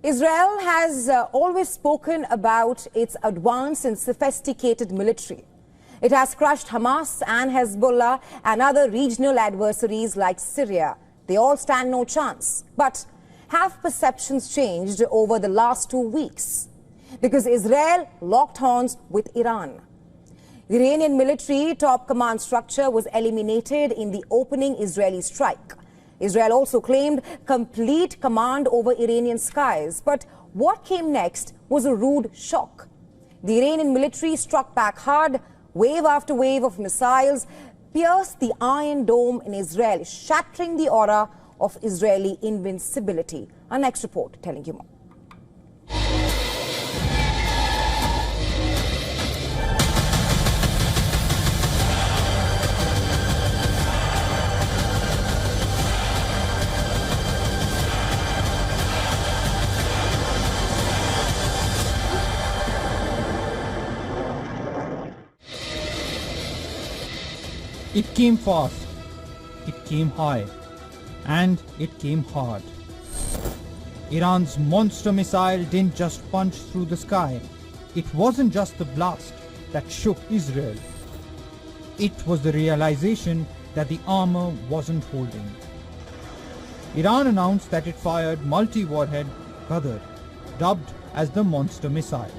Israel has always spoken about its advanced and sophisticated military. It has crushed Hamas and Hezbollah and other regional adversaries like Syria. They all stand no chance. But have perceptions changed over the last 2 weeks? Because Israel locked horns with Iran. The Iranian military top command structure was eliminated in the opening Israeli strike. Israel also claimed complete command over Iranian skies. But what came next was a rude shock. The Iranian military struck back hard. Wave after wave of missiles pierced the Iron Dome in Israel, shattering the aura of Israeli invincibility. Our next report telling you more. It came fast, it came high, and it came hard. Iran's monster missile didn't just punch through the sky. It wasn't just the blast that shook Israel. It was the realization that the armor wasn't holding. Iran announced that it fired multi-warhead Qadr, dubbed as the monster missile.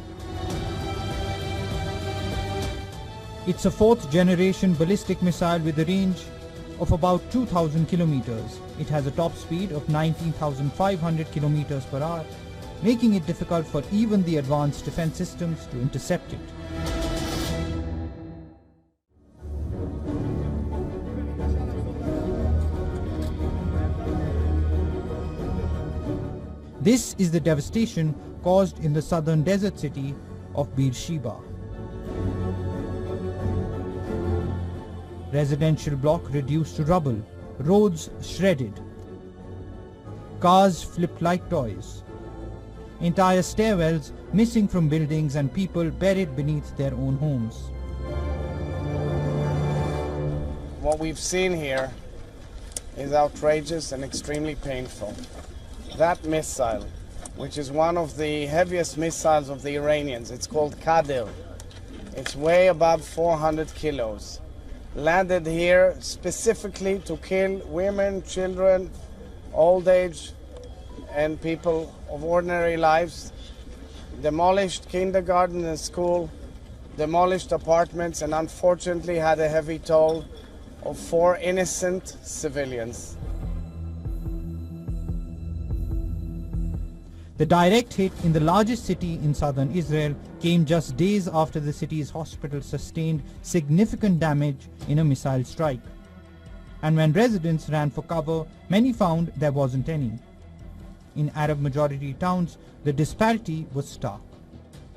It's a fourth-generation ballistic missile with a range of about 2,000 kilometers. It has a top speed of 19,500 kilometers per hour, making it difficult for even the advanced defense systems to intercept it. This is the devastation caused in the southern desert city of Beersheba. Residential block reduced to rubble, roads shredded, cars flipped like toys, entire stairwells missing from buildings and people buried beneath their own homes. What we've seen here is outrageous and extremely painful. That missile, which is one of the heaviest missiles of the Iranians, it's called Qadr. It's way above 400 kilos. Landed here specifically to kill women, children, old age, and people of ordinary lives. Demolished kindergarten and school, demolished apartments, and unfortunately had a heavy toll of 4 innocent civilians. The direct hit in the largest city in southern Israel came just days after the city's hospital sustained significant damage in a missile strike. And when residents ran for cover, many found there wasn't any. In Arab-majority towns, the disparity was stark.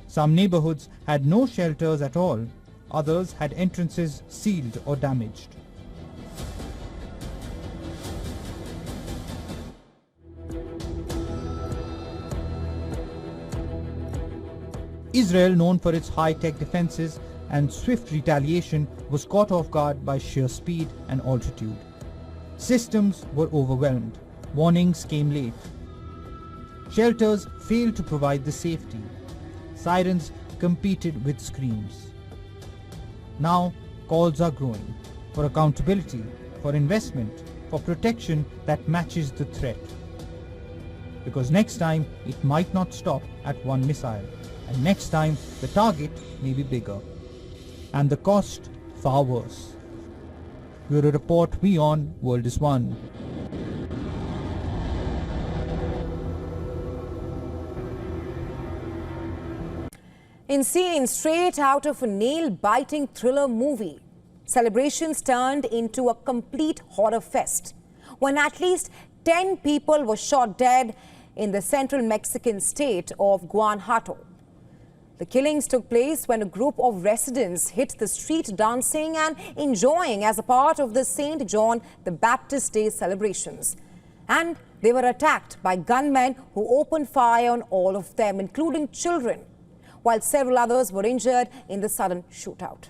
Some neighborhoods had no shelters at all, others had entrances sealed or damaged. Israel, known for its high-tech defenses and swift retaliation, was caught off guard by sheer speed and altitude. Systems were overwhelmed. Warnings came late. Shelters failed to provide the safety. Sirens competed with screams. Now, calls are growing for accountability, for investment, for protection that matches the threat. Because next time, it might not stop at one missile. And next time, the target may be bigger. And the cost far worse. Bureau Report, WION World is One. In scene straight out of a nail-biting thriller movie, celebrations turned into a complete horror fest when at least 10 people were shot dead in the central Mexican state of Guanajuato. The killings took place when a group of residents hit the street dancing and enjoying as a part of the St. John the Baptist Day celebrations. And they were attacked by gunmen who opened fire on all of them, including children, while several others were injured in the sudden shootout.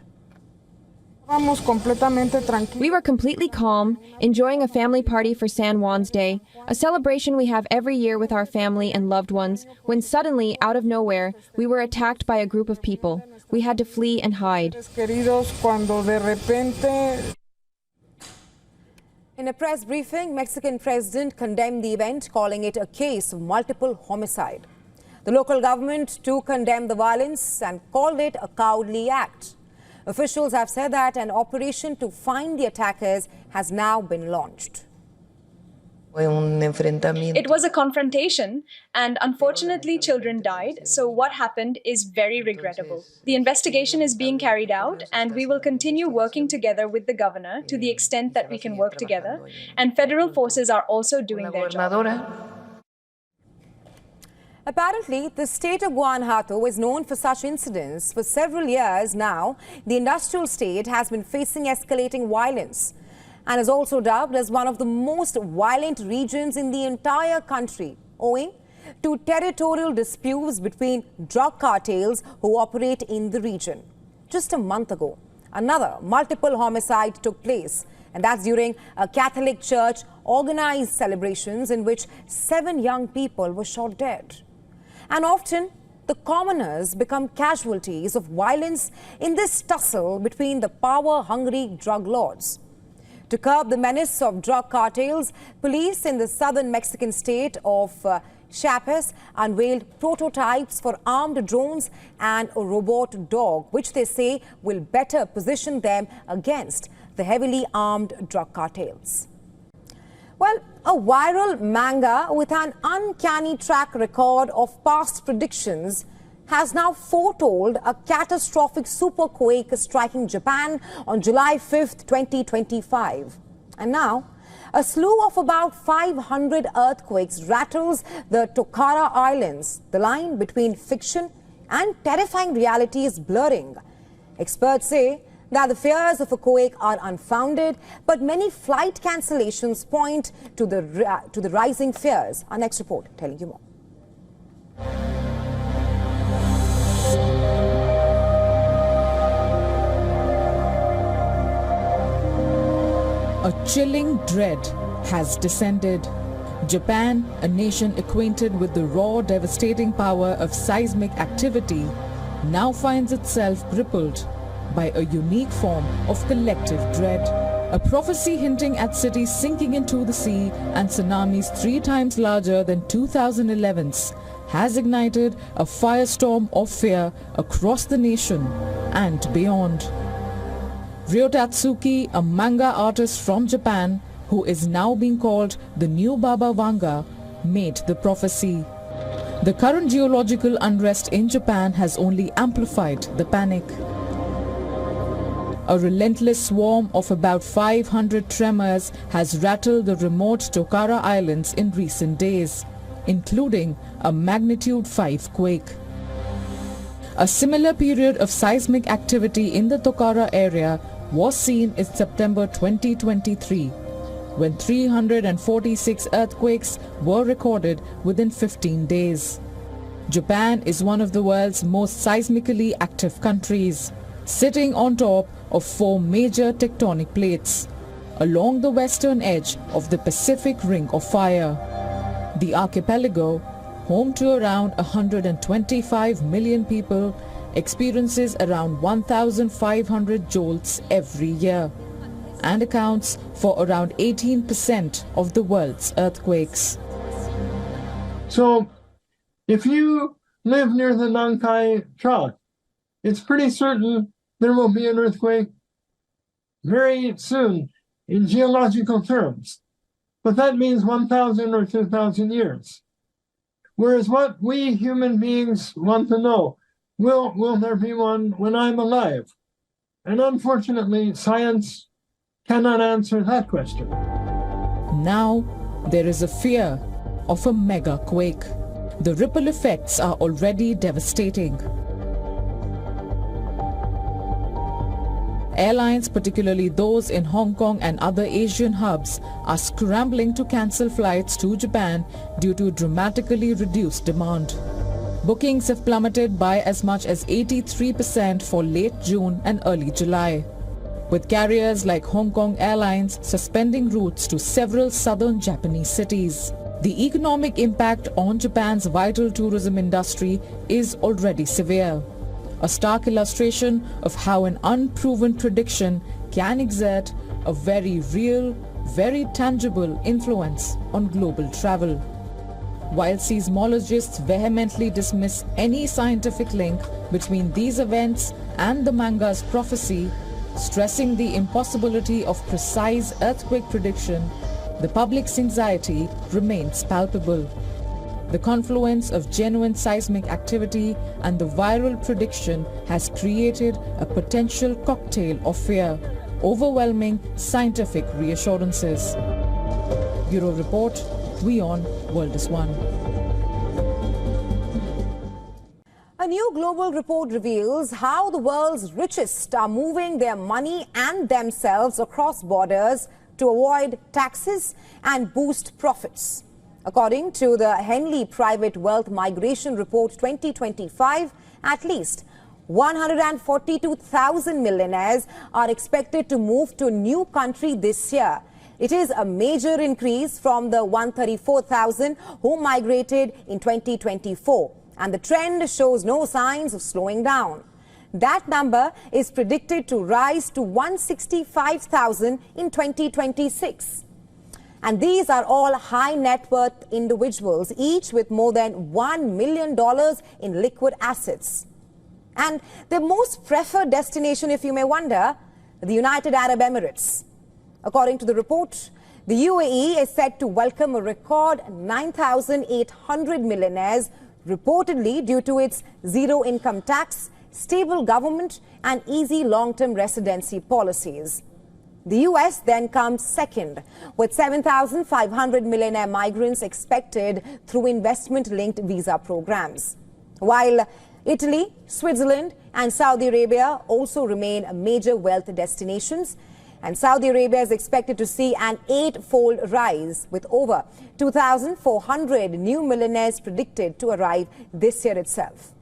We were completely calm, enjoying a family party for San Juan's Day, a celebration we have every year with our family and loved ones, when suddenly, out of nowhere, we were attacked by a group of people. We had to flee and hide. In a press briefing, Mexican president condemned the event, calling it a case of multiple homicide. The local government too condemned the violence and called it a cowardly act. Officials have said that an operation to find the attackers has now been launched. It was a confrontation, and unfortunately children died, so what happened is very regrettable. The investigation is being carried out, and we will continue working together with the governor to the extent that we can work together, and federal forces are also doing their job. Apparently, the state of Guanajuato is known for such incidents. For several years now, the industrial state has been facing escalating violence and is also dubbed as one of the most violent regions in the entire country, owing to territorial disputes between drug cartels who operate in the region. Just a month ago, another multiple homicide took place, and that's during a Catholic church organized celebrations in which 7 young people were shot dead. And often, the commoners become casualties of violence in this tussle between the power-hungry drug lords. To curb the menace of drug cartels, police in the southern Mexican state of Chiapas unveiled prototypes for armed drones and a robot dog, which they say will better position them against the heavily armed drug cartels. Well, a viral manga with an uncanny track record of past predictions has now foretold a catastrophic super quake striking Japan on July 5th, 2025. And now, a slew of about 500 earthquakes rattles the Tokara Islands. The line between fiction and terrifying reality is blurring. Experts say that the fears of a quake are unfounded, but many flight cancellations point to the rising fears. Our next report telling you more. A chilling dread has descended. Japan, a nation acquainted with the raw, devastating power of seismic activity, now finds itself crippled by a unique form of collective dread. A prophecy hinting at cities sinking into the sea and tsunamis 3 times larger than 2011's has ignited a firestorm of fear across the nation and beyond. Ryotatsuki, a manga artist from Japan, who is now being called the new Baba Vanga, made the prophecy. The current geological unrest in Japan has only amplified the panic. A relentless swarm of about 500 tremors has rattled the remote Tokara Islands in recent days, including a magnitude 5 quake. A similar period of seismic activity in the Tokara area was seen in September 2023, when 346 earthquakes were recorded within 15 days. Japan is one of the world's most seismically active countries, sitting on top of 4 major tectonic plates along the western edge of the Pacific Ring of Fire. The archipelago, home to around 125 million people, experiences around 1,500 jolts every year and accounts for around 18% of the world's earthquakes. So, if you live near the Nankai Trough, it's pretty certain there will be an earthquake very soon in geological terms. But that means 1,000 or 2,000 years. Whereas what we human beings want to know, will there be one when I'm alive? And unfortunately, science cannot answer that question. Now, there is a fear of a mega quake. The ripple effects are already devastating. Airlines, particularly those in Hong Kong and other Asian hubs, are scrambling to cancel flights to Japan due to dramatically reduced demand. Bookings have plummeted by as much as 83% for late June and early July. with carriers like Hong Kong Airlines suspending routes to several southern Japanese cities. The economic impact on Japan's vital tourism industry is already severe, a stark illustration of how an unproven prediction can exert a very real, very tangible influence on global travel. While seismologists vehemently dismiss any scientific link between these events and the manga's prophecy, stressing the impossibility of precise earthquake prediction, the public's anxiety remains palpable. The confluence of genuine seismic activity and the viral prediction has created a potential cocktail of fear, overwhelming scientific reassurances. Bureau Report, WION World is One. A new global report reveals how the world's richest are moving their money and themselves across borders to avoid taxes and boost profits. According to the Henley Private Wealth Migration Report 2025, at least 142,000 millionaires are expected to move to a new country this year. It is a major increase from the 134,000 who migrated in 2024, and the trend shows no signs of slowing down. That number is predicted to rise to 165,000 in 2026. And these are all high net worth individuals, each with more than $1 million in liquid assets. And their most preferred destination, if you may wonder, the United Arab Emirates. According to the report, the UAE is set to welcome a record 9,800 millionaires, reportedly due to its zero income tax, stable government and easy long-term residency policies. The US then comes second, with 7,500 millionaire migrants expected through investment-linked visa programs. While Italy, Switzerland and Saudi Arabia also remain major wealth destinations, and Saudi Arabia is expected to see an 8-fold rise, with over 2,400 new millionaires predicted to arrive this year itself.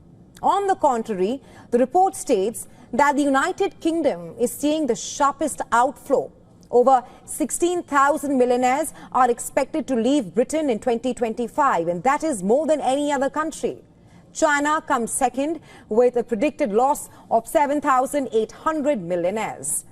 On the contrary, the report states that the United Kingdom is seeing the sharpest outflow. Over 16,000 millionaires are expected to leave Britain in 2025, and that is more than any other country. China comes second with a predicted loss of 7,800 millionaires.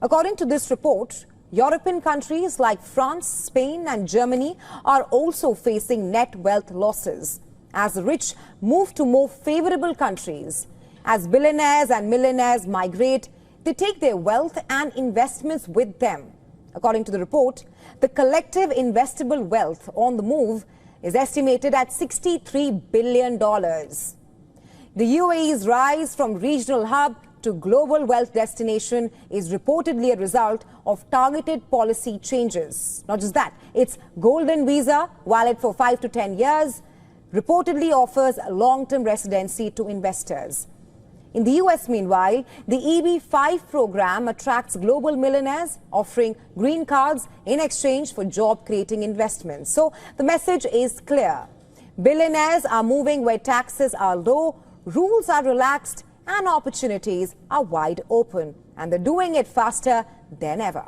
According to this report, European countries like France, Spain and Germany are also facing net wealth losses as the rich move to more favorable countries. As billionaires and millionaires migrate, they take their wealth and investments with them. According to the report, the collective investable wealth on the move is estimated at $63 billion. The UAE's rise from regional hub to global wealth destination is reportedly a result of targeted policy changes. Not just that, its golden visa, valid for 5 to 10 years, reportedly offers a long-term residency to investors. In the US, meanwhile, the EB-5 program attracts global millionaires, offering green cards in exchange for job-creating investments. So the message is clear. Billionaires are moving where taxes are low, rules are relaxed, and opportunities are wide open. And they're doing it faster than ever.